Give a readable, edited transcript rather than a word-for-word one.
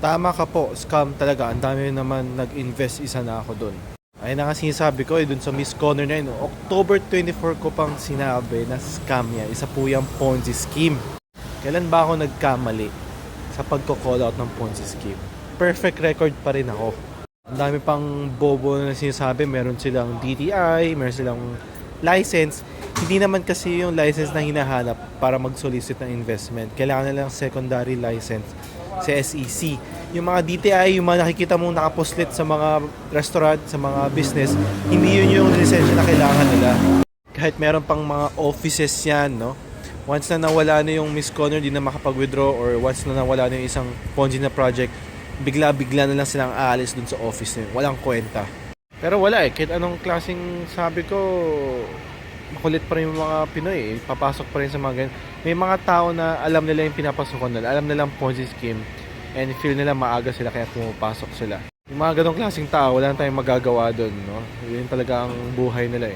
Tama ka po, scam talaga. Ang dami naman nag-invest, isa na ako dun. Ayun na nga sinasabi ko dun sa Miss Connor na yun. October 24 ko pang sinabi na scam yan. Isa po yung Ponzi scheme. Kailan ba ako nagkamali sa pagko-call out ng Ponzi scheme? Perfect record pa rin ako. Ang dami pang bobo na sinasabi. Meron silang DTI, meron silang license. Hindi naman kasi yung license na hinahanap para mag-solicit ng investment. Kailangan na lang secondary license sa SEC. Yung mga DTI, yung mga nakikita mong nakapuslit sa mga restaurant, sa mga business, hindi yun yung lisensya na kailangan nila. Kahit meron pang mga offices yan, no? Once na nawala na yung Miss Connor, di na makapag-withdraw, or once na nawala na yung isang Ponzi na project, bigla-bigla na lang silang aalis dun sa office na yun. Walang kwenta. Pero wala kahit anong klaseng sabi ko, makulit pa rin yung mga Pinoy papasok pa rin sa mga ganyan. May mga tao na alam nila yung pinapasukan nila, alam nila ang Ponzi scheme, and feel nila maaga sila kaya pumapasok sila. Yung mga ganong klaseng tao, wala na tayong magagawa doon, no? Yun talaga ang buhay nila